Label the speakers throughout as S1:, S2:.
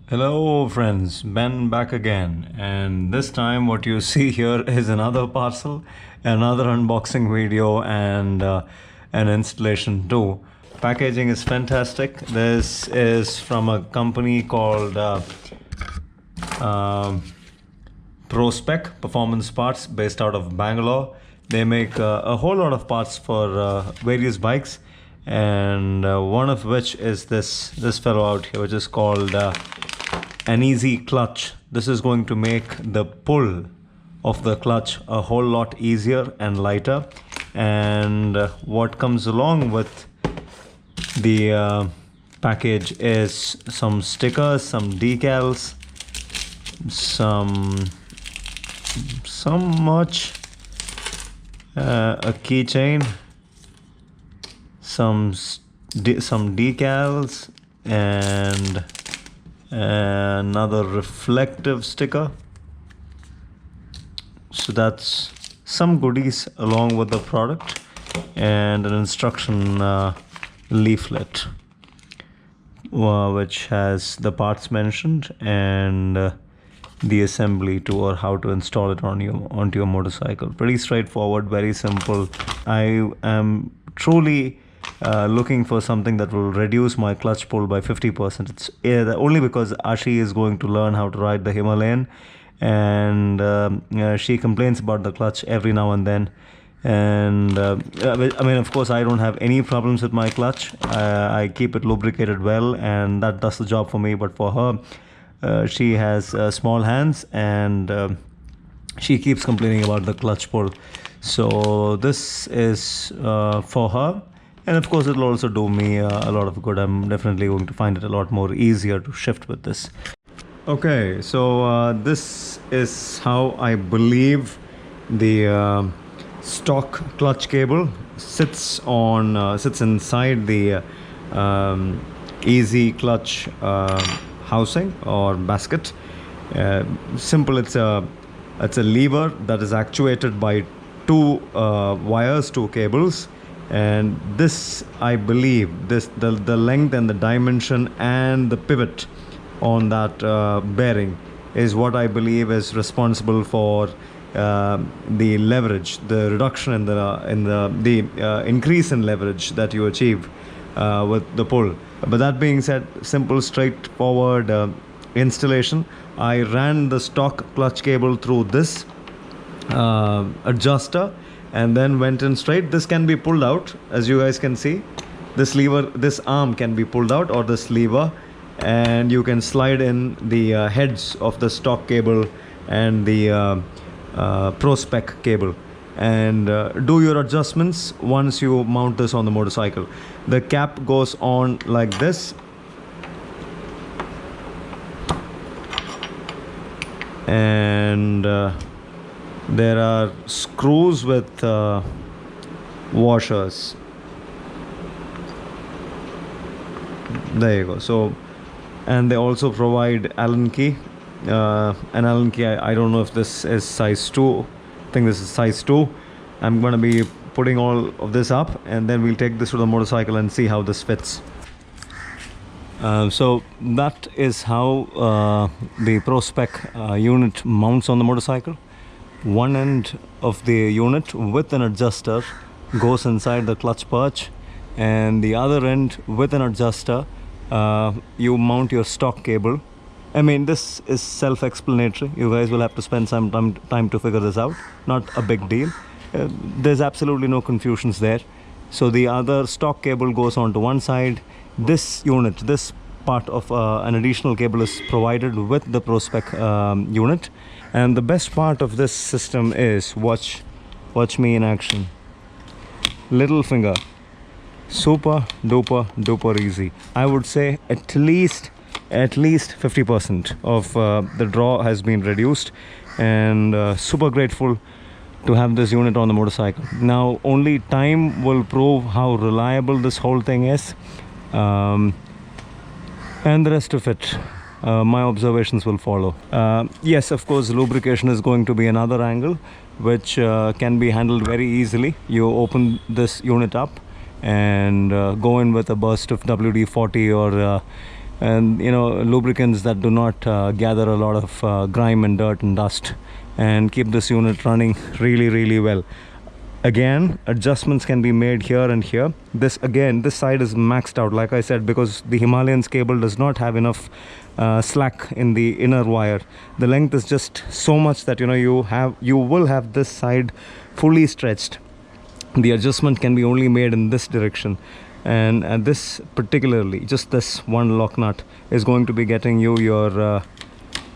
S1: Hello friends, Ben back again, and this time what you see here is another parcel, another unboxing video, and an installation too. Packaging is fantastic. This is from a company called PRO-SPEC Performance Parts, based out of Bangalore. They make a whole lot of parts for various bikes, and one of which is this fellow out here, which is called an easy clutch. This is going to make the pull of the clutch a whole lot easier and lighter. And what comes along with the package is some stickers, some decals, some merch, a keychain, some decals, and another reflective sticker. So that's some goodies along with the product, and an instruction leaflet which has the parts mentioned and the assembly to, or how to install it onto your motorcycle. Pretty straightforward, very simple. I am truly looking for something that will reduce my clutch pull by 50%. It's only because Ashi is going to learn how to ride the Himalayan, and she complains about the clutch every now and then. And I mean, of course, I don't have any problems with my clutch. I keep it lubricated well, and that does the job for me. But for her, she has small hands, and she keeps complaining about the clutch pull. So this is for her. And of course, it'll also do me a lot of good. I'm definitely going to find it a lot more easier to shift with this. Okay, so this is how I believe the stock clutch cable sits inside the easy clutch housing or basket. Simple. It's a lever that is actuated by two wires, two cables. And this, I believe, the length and the dimension and the pivot on that bearing is what I believe is responsible for the leverage, the reduction in the increase in leverage that you achieve with the pull. But that being said, simple, straightforward installation. I ran the stock clutch cable through this adjuster, and then went in straight. This can be pulled out, as you guys can see. This lever, this arm can be pulled out, or this lever, and you can slide in the heads of the stock cable and the PRO-SPEC cable, and do your adjustments once you mount this on the motorcycle. The cap goes on like this, and there are screws with washers. There you go. So, and they also provide Allen key. An Allen key, I don't know if this is size 2. I think this is size 2. I'm going to be putting all of this up, and then we'll take this to the motorcycle and see how this fits. So that is how the PRO-SPEC unit mounts on the motorcycle. One end of the unit with an adjuster goes inside the clutch perch, and the other end with an adjuster you mount your stock cable. I mean, this is self-explanatory. You guys will have to spend some time to figure this out. Not a big deal. There's absolutely no confusions there. So the other stock cable goes onto one side. This unit, this part of an additional cable is provided with the PRO-SPEC unit. And the best part of this system is, watch me in action. Little finger. Super duper easy. I would say at least 50% of the draw has been reduced, and super grateful to have this unit on the motorcycle. Now only time will prove how reliable this whole thing is, and the rest of it, my observations will follow. Yes, of course, lubrication is going to be another angle which can be handled very easily. You open this unit up and go in with a burst of WD-40 or and lubricants that do not gather a lot of grime and dirt and dust, and keep this unit running really well. Again, adjustments can be made here and here. This side is maxed out, like I said, because the Himalayan's cable does not have enough slack in the inner wire. The length is just so much that you will have this side fully stretched. The adjustment can be only made in this direction, and this particularly, just this one lock nut is going to be getting you your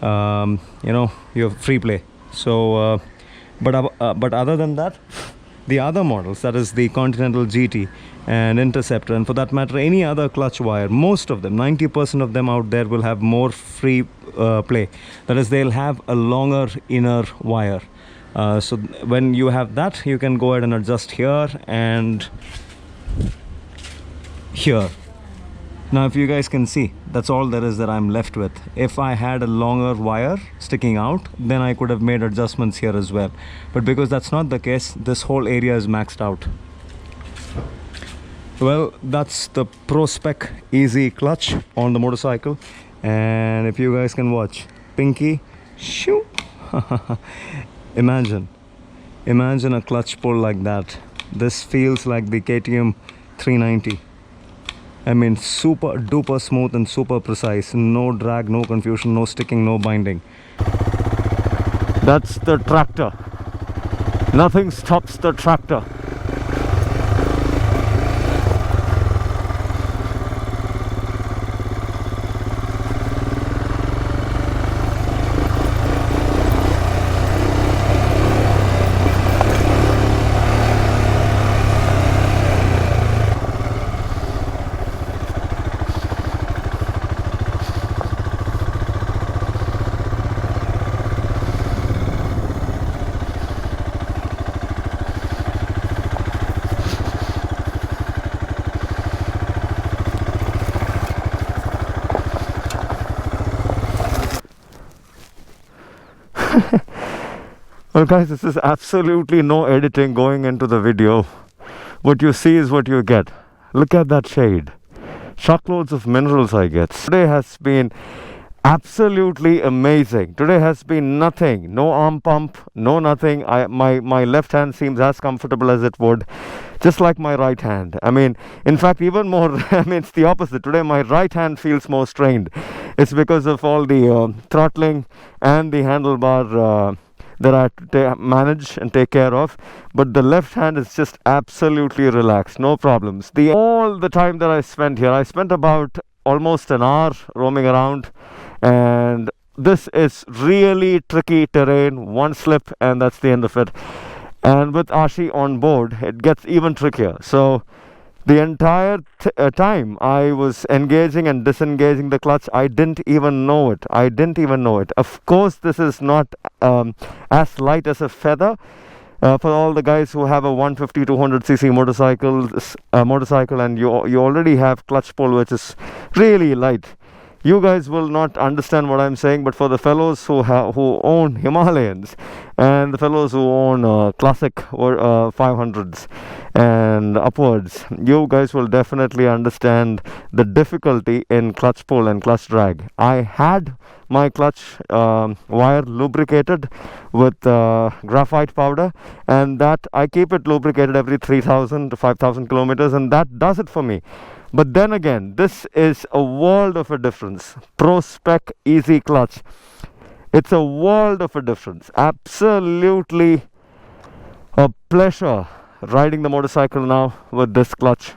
S1: your free play. So but other than that, the other models, that is the Continental GT and Interceptor, and for that matter any other clutch wire, most of them, 90% of them out there, will have more free play. That is, they'll have a longer inner wire. So when you have that, you can go ahead and adjust here and here. Now if you guys can see, that's all there is that I'm left with. If I had a longer wire sticking out, then I could have made adjustments here as well, but because that's not the case, this whole area is maxed out. Well, that's the PRO-SPEC Easy Clutch on the motorcycle. And if you guys can watch, Pinky, shoo. Imagine a clutch pull like that. This feels like the KTM 390. I mean, super duper smooth and super precise. No drag, no confusion, no sticking, no binding. That's the tractor. Nothing stops the tractor. Well guys, this is absolutely no editing going into the video. What you see is what you get. Look at that shade. Truckloads of minerals I get. Today has been absolutely amazing. Today has been nothing. No arm pump, no nothing. My left hand seems as comfortable as it would, just like my right hand. I mean, in fact, even more, I mean, it's the opposite. Today my right hand feels more strained. It's because of all the throttling and the handlebar that I have to manage and take care of, but the left hand is just absolutely relaxed, no problems. All the time that I spent here, I spent about almost an hour roaming around, and this is really tricky terrain. One slip and that's the end of it. And with Ashi on board, it gets even trickier. So the entire time I was engaging and disengaging the clutch, I didn't even know it. Of course, this is not as light as a feather. For all the guys who have a 150-200cc motorcycle and you already have clutch pull which is really light, you guys will not understand what I'm saying. But for the fellows who own Himalayans and the fellows who own classic or 500s and upwards, you guys will definitely understand the difficulty in clutch pull and clutch drag. I had my clutch wire lubricated with graphite powder, and that I keep it lubricated every 3,000 to 5,000 kilometers, and that does it for me. But then again, this is a world of a difference. PRO-SPEC Easy Clutch. It's a world of a difference. Absolutely a pleasure riding the motorcycle now with this clutch.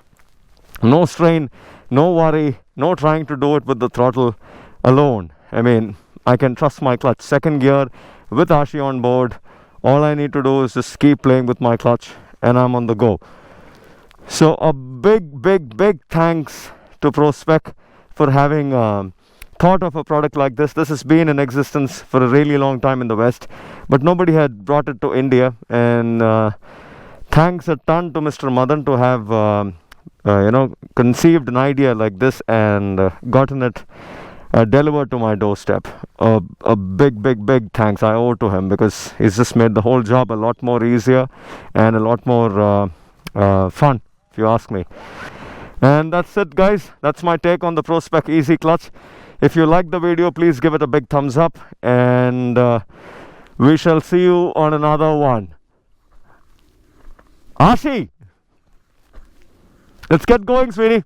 S1: No strain, no worry, no trying to do it with the throttle alone. I mean, I can trust my clutch. Second gear with Ashi on board. All I need to do is just keep playing with my clutch and I'm on the go. So a big thanks to PRO-SPEC for having thought of a product like this. This has been in existence for a really long time in the West, but nobody had brought it to India. And thanks a ton to Mr. Madan to have conceived an idea like this and gotten it delivered to my doorstep. A big thanks I owe to him, because he's just made the whole job a lot more easier and a lot more fun, if you ask me. And that's it, guys. That's my take on the PRO-SPEC Easy Clutch. If you like the video, please give it a big thumbs up, and we shall see you on another one. Ashi, let's get going, sweetie.